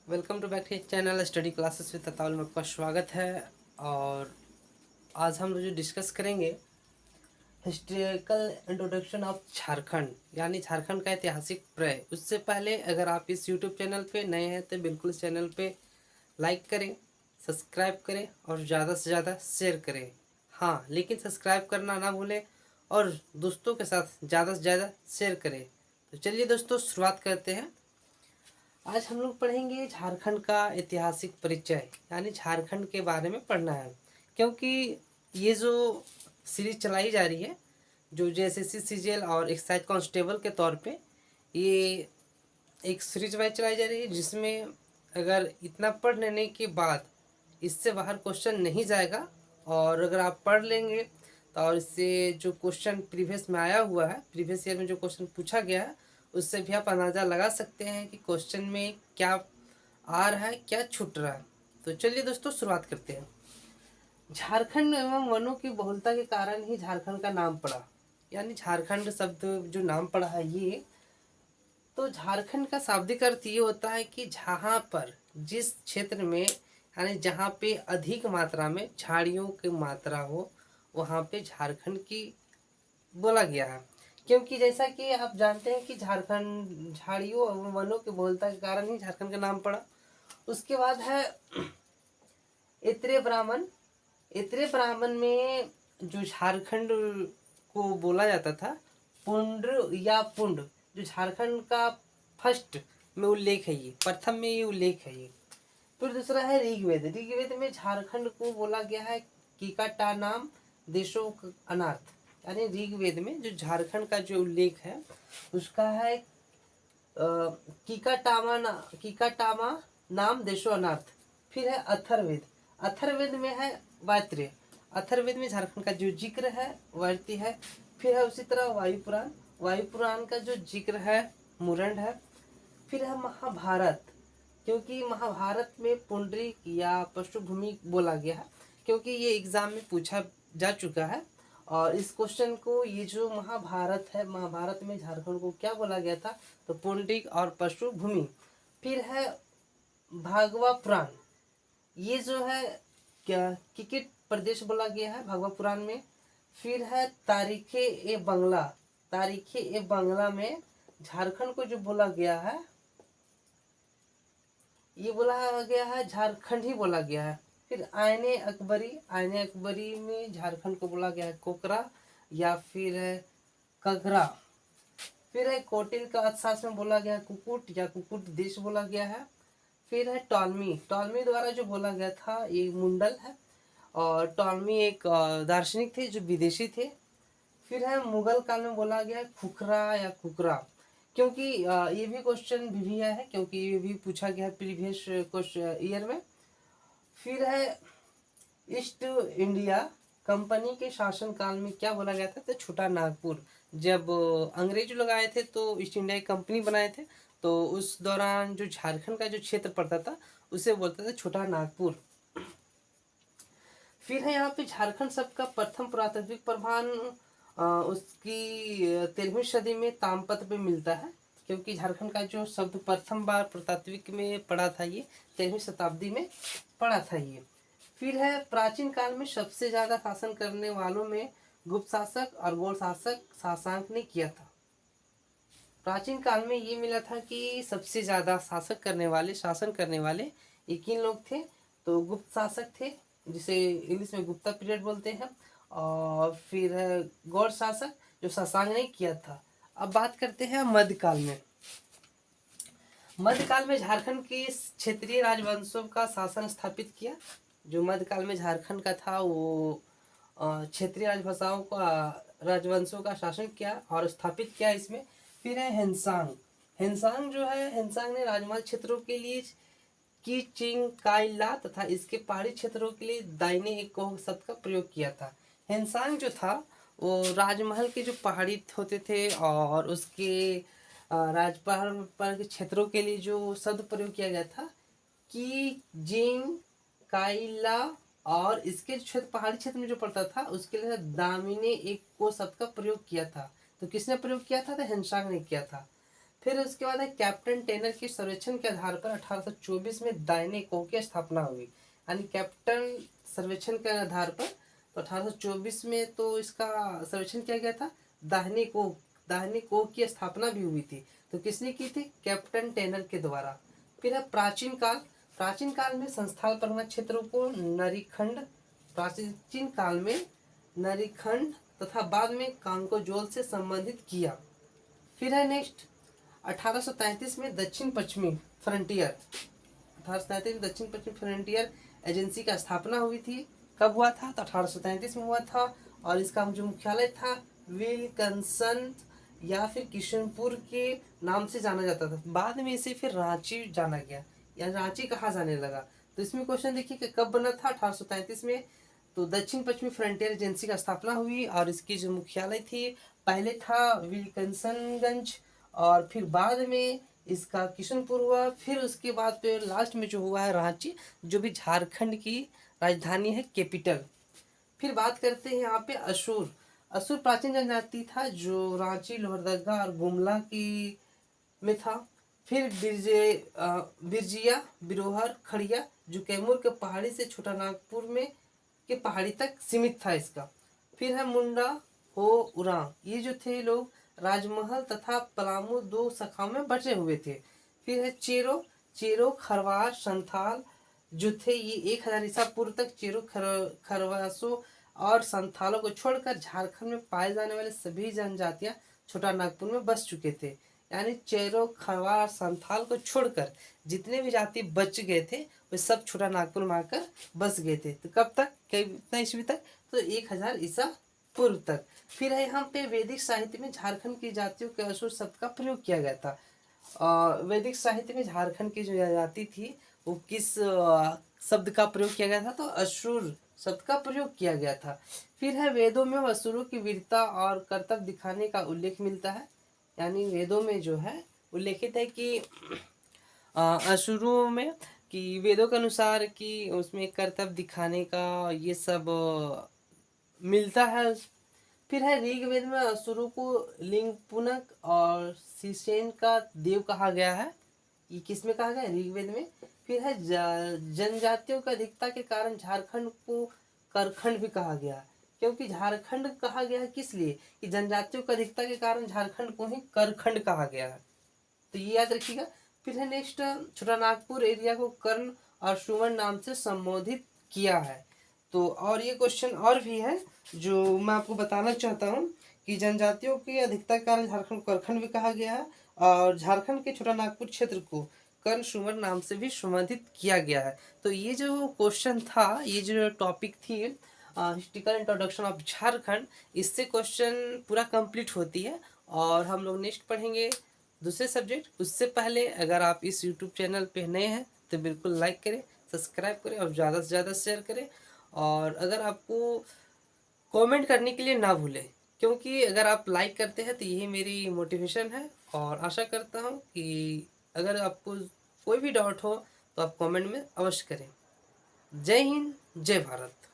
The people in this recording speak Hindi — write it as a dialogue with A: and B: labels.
A: Welcome to back to channel study classes with तताउल में आपका स्वागत है। और आज हम लोग जो डिस्कस करेंगे हिस्टोरिकल इंट्रोडक्शन ऑफ झारखंड, यानी झारखंड का ऐतिहासिक परिचय। उससे पहले अगर आप इस यूट्यूब चैनल पे नए हैं तो बिल्कुल इस चैनल पे लाइक करें, सब्सक्राइब करें और ज़्यादा से ज़्यादा शेयर करें। हाँ, लेकिन सब्सक्राइब करना ना भूलें और दोस्तों के साथ ज़्यादा से ज़्यादा शेयर करें। तो चलिए दोस्तों, शुरुआत करते हैं। आज हम लोग पढ़ेंगे झारखंड का ऐतिहासिक परिचय, यानी झारखंड के बारे में पढ़ना है। क्योंकि ये जो सीरीज चलाई जा रही है, जो जेएसएससी सीजीएल और एक्साइज कांस्टेबल के तौर पे ये एक सीरीज वाइज चलाई जा रही है, जिसमें अगर इतना पढ़ लेने के बाद इससे बाहर क्वेश्चन नहीं जाएगा। और अगर आप पढ़ लेंगे तो और इससे जो क्वेश्चन प्रीवियस में आया हुआ है, प्रीवियस ईयर में जो क्वेश्चन पूछा गया है, उससे भी आप अंदाज़ा लगा सकते हैं कि क्वेश्चन में क्या आ रहा है, क्या छूट रहा है। तो चलिए दोस्तों, शुरुआत करते हैं। झारखंड एवं वनों की बहुलता के कारण ही झारखंड का नाम पड़ा, यानी झारखंड शब्द जो नाम पड़ा है ये, तो झारखंड का शाब्दिक अर्थ ये होता है कि जहाँ पर, जिस क्षेत्र में, यानी जहाँ पे अधिक मात्रा में झाड़ियों की मात्रा हो, वहाँ पे झारखंड की बोला गया है। क्योंकि जैसा कि आप जानते हैं कि झारखंड झाड़ियों और वनों की बहुलता के कारण ही झारखंड का नाम पड़ा। उसके बाद है इतरे ब्राह्मण। इतरे ब्राह्मण में जो झारखंड को बोला जाता था, पुंड्र या पुंड, जो झारखंड का फर्स्ट में उल्लेख है, ये प्रथम में ये उल्लेख है ये। फिर दूसरा है ऋग्वेद। ऋग्वेद में झारखंड को बोला गया है कीकाटा नाम देशों अनार्थ, यानी ऋग्वेद में जो झारखंड का जो उल्लेख है उसका है कीकाटामा नाम देशो अनार्थ। फिर है अथर्ववेद। अथर्ववेद में है वायत्र्य। अथर्ववेद में झारखंड का जो जिक्र है वायत्र्य है। फिर है उसी तरह वायुपुराण। वायुपुराण का जो जिक्र है मुरंड है। फिर है महाभारत, क्योंकि महाभारत में पुंडरीक या पशुभूमि बोला गया है, क्योंकि ये एग्जाम में पूछा जा चुका है। और इस क्वेश्चन को, ये जो महाभारत है, महाभारत में झारखंड को क्या बोला गया था, तो पुंडरीक और पशुभूमि। फिर है भागवा पुराण, ये जो है क्या किकिट प्रदेश बोला गया है भागवा पुराण में। फिर है तारीखे ए बंगला। तारीखे ए बंगला में झारखंड को जो बोला गया है, ये बोला गया है झारखंड ही बोला गया है। फिर आयने अकबरी। आयने अकबरी में झारखंड को बोला गया है कोकरा या फिर है कगरा। फिर है कोटिल का अर्थशास्त्र में बोला गया है कुकुट या कुकुट देश बोला गया है। फिर है टॉलमी। टॉलमी द्वारा जो बोला गया था ये मुंडल है। और टॉलमी एक दार्शनिक थे जो विदेशी थे। फिर है मुगल काल में बोला गया है खुखरा या कुकरा, क्योंकि ये भी क्वेश्चन भी है, क्योंकि ये भी पूछा गया है प्रीवियस क्वेश्चन ईयर में। फिर है ईस्ट इंडिया कंपनी के शासन काल में क्या बोला गया था, तो छोटा नागपुर। जब अंग्रेज लोग आए थे तो ईस्ट इंडिया की कंपनी बनाए थे, तो उस दौरान जो झारखंड का जो क्षेत्र पड़ता था उसे बोलते थे छोटा नागपुर। फिर है यहाँ पे झारखंड शब्द का प्रथम पुरातात्विक प्रमाण उसकी 13वीं सदी में तामपत्र पे मिलता है, क्योंकि झारखंड का जो शब्द प्रथम बार पुरातात्विक में पड़ा था ये 13वीं शताब्दी में पड़ा था ये। फिर है प्राचीन काल में सबसे ज्यादा शासन करने वालों में गुप्त शासक और गौड़ शासक शासक ने किया था। प्राचीन काल में ये मिला था कि सबसे ज्यादा शासन करने वाले एक ही लोग थे, तो गुप्त शासक थे, जिसे इंग्लिश में गुप्ता पीरियड बोलते हैं। और फिर है गौड़ शासक, जो शशांक ने किया था। अब बात करते हैं मध्यकाल में। मध्यकाल में झारखंड के क्षेत्रीय राजवंशों का शासन स्थापित किया। जो मध्यकाल में झारखंड का था वो क्षेत्रीय राजभाषाओं का राजवंशों का शासन किया और स्थापित किया इसमें। फिर है हेनसांग। हेनसांग जो है, हेनसांग ने राजमार्ग क्षेत्रों के लिए की चिंग काइला तथा इसके पहाड़ी क्षेत्रों के लिए दाइने एक कोह शब्द का प्रयोग किया था। हेनसांग जो था वो राजमहल के जो पहाड़ी होते थे और उसके राजपहल पर के क्षेत्रों के लिए जो शब्द प्रयोग किया गया था कि जिंग काइला, और इसके क्षेत्र पहाड़ी क्षेत्र में जो पड़ता था उसके लिए दामिने एक को शब्द का प्रयोग किया था। तो किसने प्रयोग किया था, तो हेनसांग ने किया था। फिर उसके बाद है कैप्टन टेनर के सर्वेक्षण के आधार पर 1824 में दाहिने कोह की स्थापना हुई। यानी कैप्टन सर्वेक्षण के आधार पर तो 1824 में तो इसका सर्वेक्षण किया गया था। दाहिने कोह की स्थापना भी हुई थी। तो किसने की थी? कैप्टन टेनर के द्वारा। फिर है प्राचीन काल में संस्थान परगना क्षेत्रों को नरीखंड प्राचीन काल में नरीखंड तथा बाद में कांकोजोल से संबंधित किया। फिर है नेक्स्ट 1833 में दक्षिण पश्चिमी फ्रंटियर 1833 में दक्षिण पश्चिमी फ्रंटियर एजेंसी का स्थापना हुई थी। कब हुआ था? तो 1833 में हुआ था। और इसका जो मुख्यालय था विल्किंसन या फिर किशनपुर के नाम से जाना जाता था। बाद में इसे फिर रांची जाना गया या रांची कहा जाने लगा। तो इसमें क्वेश्चन देखिए कि कब बना था? 1833 में। तो दक्षिण पश्चिमी फ्रंटियर एजेंसी का स्थापना हुई और इसकी जो मुख्यालय थी पहले था विल्किंसनगंज और फिर बाद में इसका किशनपुर हुआ। फिर उसके बाद फिर लास्ट में जो हुआ है रांची, जो भी झारखंड की राजधानी है, कैपिटल। फिर बात करते हैं यहाँ पे असुर प्राचीन जनजाति था जो रांची, लोहरदगा और गुमला की में था। फिर बिरजिया, बिरोहर, खड़िया जो कैमूर के पहाड़ी से छोटा नागपुर में के पहाड़ी तक सीमित था इसका। फिर है मुंडा हो उरांव, ये जो थे लोग राजमहल तथा पलामू दो शाखाओं में बटे हुए थे। फिर है चेरो खरवास संथाल जो थे ये 1000 ईसा पूर्व तक चेरो खरवासों और संथालों को छोड़कर झारखंड में पाए जाने वाले सभी जनजातियां छोटा नागपुर में बस चुके थे। यानी चेरो खरवास संथाल को छोड़कर जितने भी जाति बच गए थे वे सब छोटा नागपुर में आकर बस गए थे। तो कब तक? कितना ईस्वी तक? तो 1000 ईसा पूर्व तक। फिर है यहाँ पे वैदिक साहित्य में झारखंड की जातियों के असुर शब्द का प्रयोग किया गया था। वैदिक साहित्य में झारखंड की जो जाति थी वो किस शब्द का प्रयोग किया गया था? तो असुर शब्द का प्रयोग किया गया था। फिर है वेदों में असुरों की वीरता और कर्तव्य दिखाने का उल्लेख मिलता है। यानी वेदों में जो है उल्लेखित है कि असुरों में कि वेदों के अनुसार कि उसमें कर्तव्य दिखाने का ये सब मिलता है। फिर है ऋग्वेद में असुरों को लिंगपुनक और शिशेन का देव कहा गया है। ये किस में कहा गया है? ऋग्वेद में। फिर है जनजातियों की अधिकता के कारण झारखंड को करखंड भी कहा गया। क्योंकि झारखंड कहा गया है किस लिए? कि जनजातियों की अधिकता के कारण झारखंड को ही करखंड कहा गया है। तो ये याद रखिएगा। फिर है नेक्स्ट छोटा नागपुर एरिया को कर्ण और सुवर्ण नाम से संबोधित किया है। तो और ये क्वेश्चन और भी है जो मैं आपको बताना चाहता हूँ कि जनजातियों की अधिकता के कारण झारखंड को करखंड भी कहा गया है और झारखंड के छोटा नागपुर क्षेत्र को कर्ण सुवर्ण नाम से भी संबोधित किया गया है। तो ये जो क्वेश्चन था, ये जो टॉपिक थी हिस्टोरिकल इंट्रोडक्शन ऑफ झारखंड, इससे क्वेश्चन पूरा कंप्लीट होती है। और हम लोग नेक्स्ट पढ़ेंगे दूसरे सब्जेक्ट। उससे पहले अगर आप इस यूट्यूब चैनल पे नए हैं तो बिल्कुल लाइक करें, सब्सक्राइब करें और ज़्यादा से ज़्यादा शेयर करें। और अगर आपको कमेंट करने के लिए ना भूलें, क्योंकि अगर आप लाइक करते हैं तो यही मेरी मोटिवेशन है। और आशा करता हूँ कि अगर आपको कोई भी डाउट हो तो आप कमेंट में अवश्य करें। जय हिंद, जय भारत।